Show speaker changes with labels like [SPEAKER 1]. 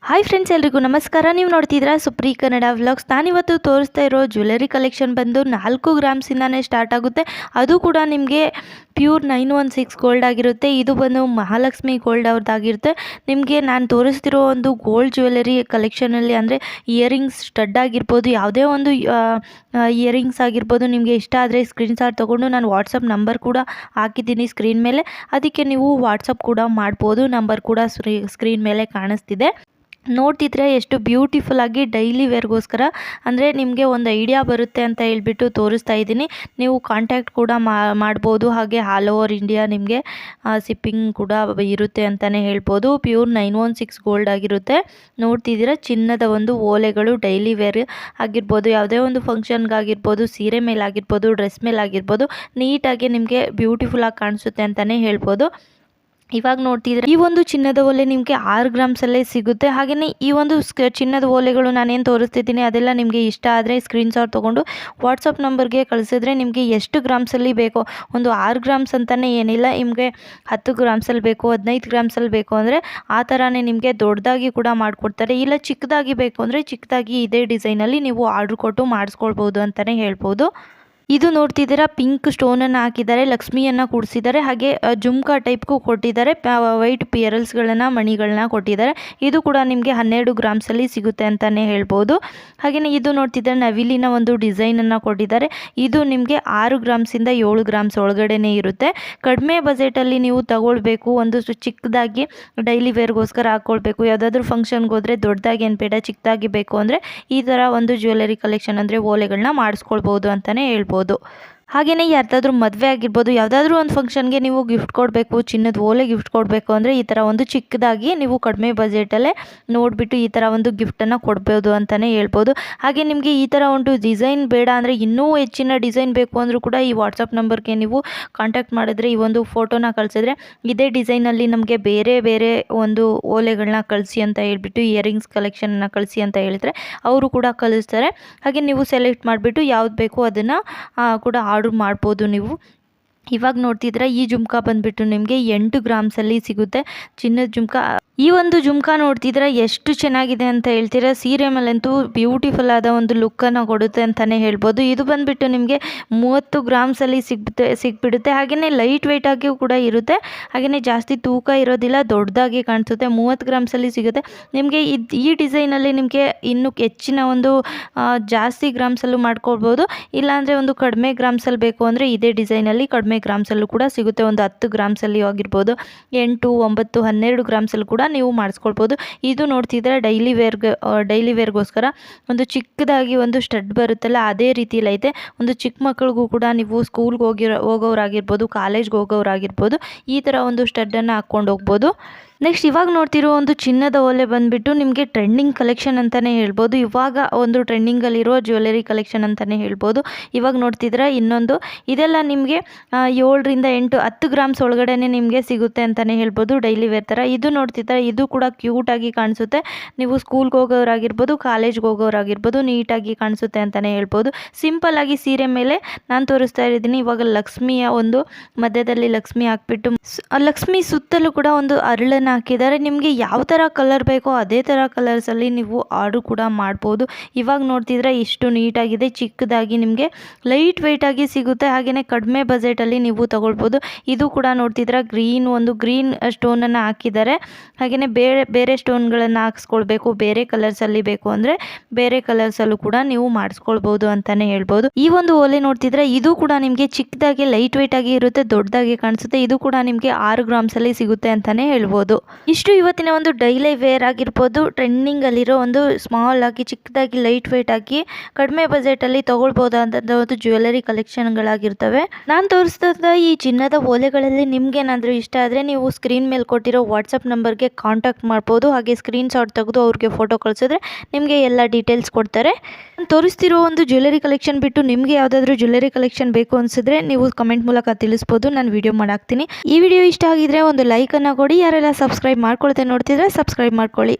[SPEAKER 1] Hi friends, ಎಲ್ರಿಗೂ ನಮಸ್ಕಾರ. ನೀವು ನೋಡ್ತಿದ್ದೀರಾ ಸುಪ್ರೀ ಕನ್ನಡ ವ್ಲಾಗ್ಸ್. ನಾನಿವತ್ತು ತೋರಿಸ್ತಾ ಇರೋ ಜ್ಯುವೆಲರಿ ಕಲೆಕ್ಷನ್ ಬಂದು 4 ಗ್ರಾಮ್ಸಿಂದಾನೇ ಸ್ಟಾರ್ಟ್ ಆಗುತ್ತೆ. ಅದು ಕೂಡ ನಿಮಗೆ ಪ್ಯೂರ್ 916 ಗೋಲ್ಡ್ ಆಗಿರುತ್ತೆ. ಇದು ಬಂದು ಮಹಾಲಕ್ಷ್ಮಿ ಗೋಲ್ಡ್ ಅವ್ರದ್ದಾಗಿರುತ್ತೆ. ನಿಮಗೆ ನಾನು ತೋರಿಸ್ತಿರೋ ಒಂದು ಗೋಲ್ಡ್ ಜ್ಯುವೆಲರಿ ಕಲೆಕ್ಷನಲ್ಲಿ ಅಂದರೆ ಇಯರಿಂಗ್ಸ್, ಸ್ಟಡ್ ಆಗಿರ್ಬೋದು, ಯಾವುದೇ ಒಂದು ಇಯರಿಂಗ್ಸ್ ಆಗಿರ್ಬೋದು, ನಿಮಗೆ ಇಷ್ಟ ಆದರೆ ಸ್ಕ್ರೀನ್ಶಾಟ್ ತೊಗೊಂಡು ನಾನು ವಾಟ್ಸಪ್ ನಂಬರ್ ಕೂಡ ಹಾಕಿದ್ದೀನಿ ಸ್ಕ್ರೀನ್ ಮೇಲೆ. ಅದಕ್ಕೆ ನೀವು ವಾಟ್ಸಪ್ ಕೂಡ ಮಾಡ್ಬೋದು. ನಂಬರ್ ಕೂಡ ಸ್ಕ್ರೀನ್ ಮೇಲೆ ಕಾಣಿಸ್ತಿದೆ. ನೋಡ್ತಿದ್ರೆ ಎಷ್ಟು ಬ್ಯೂಟಿಫುಲ್ ಆಗಿ ಡೈಲಿ ವೇರ್ಗೋಸ್ಕರ ಅಂದರೆ ನಿಮಗೆ ಒಂದು ಐಡಿಯಾ ಬರುತ್ತೆ ಅಂತ ಹೇಳ್ಬಿಟ್ಟು ತೋರಿಸ್ತಾ ಇದ್ದೀನಿ. ನೀವು ಕಾಂಟ್ಯಾಕ್ಟ್ ಕೂಡ ಮಾಡ್ಬೋದು. ಹಾಗೆ ಆಲ್ ಓವರ್ ಇಂಡಿಯಾ ನಿಮಗೆ ಶಿಪ್ಪಿಂಗ್ ಕೂಡ ಇರುತ್ತೆ ಅಂತಲೇ ಹೇಳ್ಬೋದು. ಪ್ಯೂರ್ 916 ಗೋಲ್ಡ್ ಆಗಿರುತ್ತೆ. ನೋಡ್ತಿದ್ದೀರಾ, ಚಿನ್ನದ ಒಂದು ಓಲೆಗಳು ಡೈಲಿ ವೇರ್ ಆಗಿರ್ಬೋದು, ಯಾವುದೇ ಒಂದು ಫಂಕ್ಷನ್ಗಾಗಿರ್ಬೋದು, ಸೀರೆ ಮೇಲಾಗಿರ್ಬೋದು, ಡ್ರೆಸ್ ಮೇಲಾಗಿರ್ಬೋದು, ನೀಟಾಗಿ ನಿಮಗೆ ಬ್ಯೂಟಿಫುಲ್ಲಾಗಿ ಕಾಣಿಸುತ್ತೆ ಅಂತಲೇ ಹೇಳ್ಬೋದು. ಇವಾಗ ನೋಡ್ತಿದ್ರೆ ಈ ಒಂದು ಚಿನ್ನದ ಓಲೆ ನಿಮಗೆ 6 ಗ್ರಾಮ್ಸಲ್ಲೇ ಸಿಗುತ್ತೆ. ಹಾಗೆಯೇ ಈ ಒಂದು ಚಿನ್ನದ ಓಲೆಗಳು ನಾನೇನು ತೋರಿಸ್ತಿದ್ದೀನಿ ಅದೆಲ್ಲ ನಿಮಗೆ ಇಷ್ಟ ಆದರೆ ಸ್ಕ್ರೀನ್ಶಾಟ್ ತೊಗೊಂಡು ವಾಟ್ಸಪ್ ನಂಬರ್ಗೆ ಕಳಿಸಿದ್ರೆ ನಿಮಗೆ ಎಷ್ಟು ಗ್ರಾಮ್ಸಲ್ಲಿ ಬೇಕೋ, ಒಂದು 6 ಗ್ರಾಮ್ಸ್ ಅಂತಲೇ ಏನಿಲ್ಲ, ನಿಮಗೆ 10 ಗ್ರಾಮ್ಸಲ್ಲಿ ಬೇಕು, 15 ಗ್ರಾಮ್ಸಲ್ಲಿ ಬೇಕು ಅಂದರೆ ಆ ಥರನೇ ನಿಮಗೆ ದೊಡ್ಡದಾಗಿ ಕೂಡ ಮಾಡಿಕೊಡ್ತಾರೆ. ಇಲ್ಲ ಚಿಕ್ಕದಾಗಿ ಬೇಕು ಅಂದರೆ ಚಿಕ್ಕದಾಗಿ ಇದೇ ಡಿಸೈನಲ್ಲಿ ನೀವು ಆರ್ಡ್ರ್ ಕೊಟ್ಟು ಮಾಡಿಸ್ಕೊಳ್ಬೋದು ಅಂತಲೇ ಹೇಳ್ಬೋದು. ಇದು ನೋಡ್ತಿದ್ದೀರಾ, ಪಿಂಕ್ ಸ್ಟೋನನ್ನು ಹಾಕಿದ್ದಾರೆ, ಲಕ್ಷ್ಮಿಯನ್ನು ಕೂಡಿಸಿದ್ದಾರೆ, ಹಾಗೆ ಜುಮ್ಕಾ ಟೈಪ್ಗೂ ಕೊಟ್ಟಿದ್ದಾರೆ, ವೈಟ್ ಪಿಯರಲ್ಸ್ಗಳನ್ನು, ಮಣಿಗಳನ್ನ ಕೊಟ್ಟಿದ್ದಾರೆ. ಇದು ಕೂಡ ನಿಮಗೆ 12 ಗ್ರಾಮ್ಸಲ್ಲಿ ಸಿಗುತ್ತೆ ಅಂತಲೇ ಹೇಳ್ಬೋದು. ಹಾಗೆಯೇ ಇದು ನೋಡ್ತಿದ್ದಾರೆ, ನವಿಲಿನ ಒಂದು ಡಿಸೈನನ್ನು ಕೊಟ್ಟಿದ್ದಾರೆ. ಇದು ನಿಮಗೆ 6 ಗ್ರಾಮ್ಸಿಂದ 7 ಗ್ರಾಮ್ಸ್ ಒಳಗಡೆನೇ ಇರುತ್ತೆ. ಕಡಿಮೆ ಬಜೆಟಲ್ಲಿ ನೀವು ತಗೊಳ್ಬೇಕು, ಒಂದು ಚಿಕ್ಕದಾಗಿ ಡೈಲಿ ವೇರ್ಗೋಸ್ಕರ ಹಾಕ್ಕೊಳ್ಬೇಕು, ಯಾವುದಾದ್ರೂ ಫಂಕ್ಷನ್ಗೆ ಹೋದರೆ ದೊಡ್ಡದಾಗಿ ಏನು ಬೇಡ, ಚಿಕ್ಕದಾಗಿ ಬೇಕು ಅಂದರೆ ಈ ಥರ ಒಂದು ಜ್ಯುವೆಲರಿ ಕಲೆಕ್ಷನ್ ಅಂದರೆ ಓಲೆಗಳನ್ನ ಮಾಡಿಸ್ಕೊಳ್ಬೋದು ಅಂತಲೇ ಹೇಳ್ಬೋದು. ಹಾಗೆಯೇ ಯಾರ್ದಾದ್ರೂ ಮದುವೆ ಆಗಿರ್ಬೋದು, ಯಾವುದಾದ್ರೂ ಒಂದು ಫಂಕ್ಷನ್ಗೆ ನೀವು ಗಿಫ್ಟ್ ಕೊಡಬೇಕು, ಚಿನ್ನದ ಓಲೆ ಗಿಫ್ಟ್ ಕೊಡಬೇಕು ಅಂದರೆ ಈ ಥರ ಒಂದು ಚಿಕ್ಕದಾಗಿ ನೀವು ಕಡಿಮೆ ಬಜೆಟಲ್ಲೇ ನೋಡಿಬಿಟ್ಟು ಈ ಥರ ಒಂದು ಗಿಫ್ಟನ್ನು ಕೊಡ್ಬೋದು ಅಂತಲೇ ಹೇಳ್ಬೋದು. ಹಾಗೆ ನಿಮಗೆ ಈ ಥರ ಒಂದು ಡಿಸೈನ್ ಬೇಡ ಅಂದರೆ ಇನ್ನೂ ಹೆಚ್ಚಿನ ಡಿಸೈನ್ ಬೇಕು ಅಂದರೂ ಕೂಡ ಈ ವಾಟ್ಸಪ್ ನಂಬರ್ಗೆ ನೀವು ಕಾಂಟ್ಯಾಕ್ಟ್ ಮಾಡಿದ್ರೆ, ಈ ಒಂದು ಫೋಟೋನ ಕಳಿಸಿದ್ರೆ ಇದೇ ಡಿಸೈನಲ್ಲಿ ನಮಗೆ ಬೇರೆ ಬೇರೆ ಒಂದು ಓಲೆಗಳನ್ನ ಕಳಿಸಿ ಅಂತ ಹೇಳ್ಬಿಟ್ಟು, ಇಯರಿಂಗ್ಸ್ ಕಲೆಕ್ಷನನ್ನು ಕಳಿಸಿ ಅಂತ ಹೇಳಿದ್ರೆ ಅವರು ಕೂಡ ಕಳಿಸ್ತಾರೆ. ಹಾಗೆ ನೀವು ಸೆಲೆಕ್ಟ್ ಮಾಡಿಬಿಟ್ಟು ಯಾವ್ದು ಬೇಕೋ ಅದನ್ನು ಕೂಡ ಆರ್ಡ್ರ್ ಮಾಡ್ಬೋದು ನೀವು. ಇವಾಗ ನೋಡ್ತಿದ್ರೆ ಈ ಜುಮ್ಕಾ ಬಂದುಬಿಟ್ಟು ನಿಮಗೆ 8 ಗ್ರಾಮ್ಸಲ್ಲಿ ಸಿಗುತ್ತೆ, ಚಿನ್ನದ ಜುಮ್ಕಾ. ಈ ಒಂದು ಜುಮ್ಕಾ ನೋಡ್ತಿದ್ರೆ ಎಷ್ಟು ಚೆನ್ನಾಗಿದೆ ಅಂತ ಹೇಳ್ತೀರಾ. ಸೀರೆ ಮೇಲಂತೂ ಬ್ಯೂಟಿಫುಲ್ ಆದ ಒಂದು ಲುಕ್ಕನ್ನು ಕೊಡುತ್ತೆ ಅಂತಲೇ ಹೇಳ್ಬೋದು. ಇದು ಬಂದುಬಿಟ್ಟು ನಿಮಗೆ 30 ಗ್ರಾಮ್ಸಲ್ಲಿ ಸಿಗ್ಬಿಡುತ್ತೆ. ಹಾಗೆಯೇ ಲೈಟ್ ವೆಯ್ಟ್ ಆಗಿಯೂ ಕೂಡ ಇರುತ್ತೆ. ಹಾಗೆಯೇ ಜಾಸ್ತಿ ತೂಕ ಇರೋದಿಲ್ಲ, ದೊಡ್ಡದಾಗಿ ಕಾಣಿಸುತ್ತೆ. 30 ಗ್ರಾಮ್ಸಲ್ಲಿ ಸಿಗುತ್ತೆ ನಿಮಗೆ. ಈ ಡಿಸೈನಲ್ಲಿ ನಿಮಗೆ ಇನ್ನೂ ಹೆಚ್ಚಿನ ಒಂದು ಜಾಸ್ತಿ ಗ್ರಾಮ್ಸಲ್ಲೂ ಮಾಡ್ಕೊಳ್ಬೋದು. ಇಲ್ಲಾಂದರೆ ಒಂದು ಕಡಿಮೆ ಗ್ರಾಮ್ಸಲ್ಲಿ ಬೇಕು ಅಂದರೆ ಇದೇ ಡಿಸೈನಲ್ಲಿ ಕಡಿಮೆ ಗ್ರಾಮ್ಸಲ್ಲೂ ಕೂಡ ಸಿಗುತ್ತೆ. ಒಂದು 10 ಗ್ರಾಮ್ಸಲ್ಲಿ ಆಗಿರ್ಬೋದು, 8, 9, 12 ಗ್ರಾಮ್ಸಲ್ಲೂ ಕೂಡ ನೀವು ಮಾಡಿಸ್ಕೊಳ್ಬೋದು. ಇದು ನೋಡ್ತಿದ್ರೆ ಡೈಲಿ ವೇರ್ಗೋಸ್ಕರ ಒಂದು ಚಿಕ್ಕದಾಗಿ ಒಂದು ಸ್ಟಡ್ ಬರುತ್ತಲ್ಲ, ಅದೇ ರೀತಿಯಲ್ಲಿ ಐತೆ. ಒಂದು ಚಿಕ್ಕ ಮಕ್ಕಳಿಗೂ ಕೂಡ ನೀವು ಸ್ಕೂಲ್ಗೆ ಹೋಗೋರಾಗಿರ್ಬೋದು, ಕಾಲೇಜ್ಗೆ ಹೋಗೋರಾಗಿರ್ಬೋದು, ಈ ಥರ ಒಂದು ಸ್ಟಡ್ಡನ್ನು ಹಾಕ್ಕೊಂಡು ಹೋಗ್ಬೋದು. ನೆಕ್ಸ್ಟ್ ಇವಾಗ ನೋಡ್ತಿರೋ ಒಂದು ಚಿನ್ನದ ಓಲೆ ಬಂದುಬಿಟ್ಟು ನಿಮಗೆ ಟ್ರೆಂಡಿಂಗ್ ಕಲೆಕ್ಷನ್ ಅಂತಲೇ ಹೇಳ್ಬೋದು. ಇವಾಗ ಒಂದು ಟ್ರೆಂಡಿಂಗಲ್ಲಿರೋ ಜ್ಯುವೆಲರಿ ಕಲೆಕ್ಷನ್ ಅಂತಲೇ ಹೇಳ್ಬೋದು. ಇವಾಗ ನೋಡ್ತಿದ್ರೆ ಇನ್ನೊಂದು, ಇದೆಲ್ಲ ನಿಮಗೆ 7ರಿಂದ 8, 10 ಗ್ರಾಮ್ಸ್ ಒಳಗಡೆ ನಿಮಗೆ ಸಿಗುತ್ತೆ ಅಂತಲೇ ಹೇಳ್ಬೋದು, ಡೈಲಿ ವೇರ್ ಥರ. ಇದು ನೋಡ್ತಿದ್ರೆ ಇದು ಕೂಡ ಕ್ಯೂಟಾಗಿ ಕಾಣಿಸುತ್ತೆ. ನೀವು ಸ್ಕೂಲ್ಗೆ ಹೋಗೋರಾಗಿರ್ಬೋದು, ಕಾಲೇಜ್ಗೆ ಹೋಗೋರಾಗಿರ್ಬೋದು, ನೀಟಾಗಿ ಕಾಣಿಸುತ್ತೆ ಅಂತಲೇ ಹೇಳ್ಬೋದು. ಸಿಂಪಲ್ಲಾಗಿ ಸೀರೆ ಮೇಲೆ ನಾನು ತೋರಿಸ್ತಾ ಇದ್ದೀನಿ. ಇವಾಗ ಲಕ್ಷ್ಮಿಯ ಒಂದು ಮಧ್ಯದಲ್ಲಿ ಲಕ್ಷ್ಮಿ ಹಾಕ್ಬಿಟ್ಟು, ಲಕ್ಷ್ಮಿ ಸುತ್ತಲೂ ಕೂಡ ಒಂದು ಅರಳನ್ನು ಹಾಕಿದ್ದಾರೆ. ನಿಮಗೆ ಯಾವ ಥರ ಕಲರ್ ಬೇಕೋ ಅದೇ ಥರ ಕಲರ್ಸಲ್ಲಿ ನೀವು ಆರ್ಡ್ರ್ ಕೂಡ ಮಾಡ್ಬೋದು. ಇವಾಗ ನೋಡ್ತಿದ್ರೆ ಇಷ್ಟು ನೀಟಾಗಿದೆ, ಚಿಕ್ಕದಾಗಿ ನಿಮಗೆ ಲೈಟ್ ವೆಯ್ಟಾಗಿ ಸಿಗುತ್ತೆ. ಹಾಗೆಯೇ ಕಡಿಮೆ ಬಜೆಟಲ್ಲಿ ನೀವು ತಗೊಳ್ಬೋದು. ಇದು ಕೂಡ ನೋಡ್ತಿದ್ರೆ ಗ್ರೀನ್ ಸ್ಟೋನನ್ನು ಹಾಕಿದ್ದಾರೆ. ಹಾಗೆಯೇ ಬೇರೆ ಸ್ಟೋನ್ಗಳನ್ನು ಹಾಕ್ಸ್ಕೊಳ್ಬೇಕು, ಬೇರೆ ಕಲರ್ಸಲ್ಲಿ ಬೇಕು ಅಂದರೆ ಬೇರೆ ಕಲರ್ಸಲ್ಲೂ ಕೂಡ ನೀವು ಮಾಡಿಸ್ಕೊಳ್ಬೋದು ಅಂತಲೇ ಹೇಳ್ಬೋದು. ಈ ಒಂದು ಓಲೆ ನೋಡ್ತಿದ್ರೆ ಇದು ಕೂಡ ನಿಮಗೆ ಚಿಕ್ಕದಾಗಿ ಲೈಟ್ ವೆಯ್ಟಾಗಿ ಇರುತ್ತೆ, ದೊಡ್ಡದಾಗಿ ಕಾಣಿಸುತ್ತೆ. ಇದು ಕೂಡ ನಿಮಗೆ 6 ಗ್ರಾಮ್ಸಲ್ಲಿ ಸಿಗುತ್ತೆ ಅಂತಲೇ ಹೇಳ್ಬೋದು. ಇಷ್ಟು ಇವತ್ತಿನ ಒಂದು ಡೈಲಿ ವೇರ್ ಆಗಿರ್ಬೋದು, ಟ್ರೆಂಡಿಂಗಲ್ಲಿರೋ ಒಂದು ಸ್ಮಾಲ್ ಆಗಿ ಚಿಕ್ಕದಾಗಿ ಲೈಟ್ ವೆಯ್ಟ್ ಆಗಿ ಕಡಿಮೆ ಬಜೆಟಲ್ಲಿ ತೊಗೊಳ್ಬೋದಾದಂಥ ಒಂದು ಜ್ಯುವೆಲರಿ ಕಲೆಕ್ಷನ್ಗಳಾಗಿರ್ತವೆ. ನಾನು ತೋರಿಸ್ತಾ ಈ ಚಿನ್ನದ ಓಲೆಗಳಲ್ಲಿ ನಿಮ್ಗೇನಾದರೂ ಇಷ್ಟ ಆದರೆ ನೀವು ಸ್ಕ್ರೀನ್ ಮೇಲೆ ಕೊಟ್ಟಿರೋ ವಾಟ್ಸಪ್ ನಂಬರ್ಗೆ ಕಾಂಟ್ಯಾಕ್ಟ್ ಮಾಡ್ಬೋದು. ಹಾಗೆ ಸ್ಕ್ರೀನ್ಶಾಟ್ ತೆಗೆದು ಅವ್ರಿಗೆ ಫೋಟೋ ಕಳಿಸಿದ್ರೆ ನಿಮಗೆ ಎಲ್ಲ ಡೀಟೇಲ್ಸ್ ಕೊಡ್ತಾರೆ. ನಾನು ತೋರಿಸ್ತಿರೋ ಒಂದು ಜ್ಯುವೆಲರಿ ಕಲೆಕ್ಷನ್ ಬಿಟ್ಟು ನಿಮಗೆ ಯಾವುದಾದ್ರೂ ಜ್ಯುವೆಲರಿ ಕಲೆಕ್ಷನ್ ಬೇಕು ಅನಿಸಿದ್ರೆ ನೀವು ಕಮೆಂಟ್ ಮೂಲಕ ತಿಳಿಸ್ಬೋದು, ನಾನು ವಿಡಿಯೋ ಮಾಡಾಕ್ತೀನಿ. ಈ ವಿಡಿಯೋ ಇಷ್ಟ ಆಗಿದ್ರೆ ಒಂದು ಲೈಕನ್ನು ಕೊಡಿ. ಯಾರೆಲ್ಲ ಸಬ್ಸ್ಕ್ರೈಬ್ ಮಾಡ್ಕೊಳ್ತೆ ನೋಡ್ತಿದ್ರೆ ಸಬ್ಸ್ಕ್ರೈಬ್ ಮಾಡ್ಕೊಳ್ಳಿ.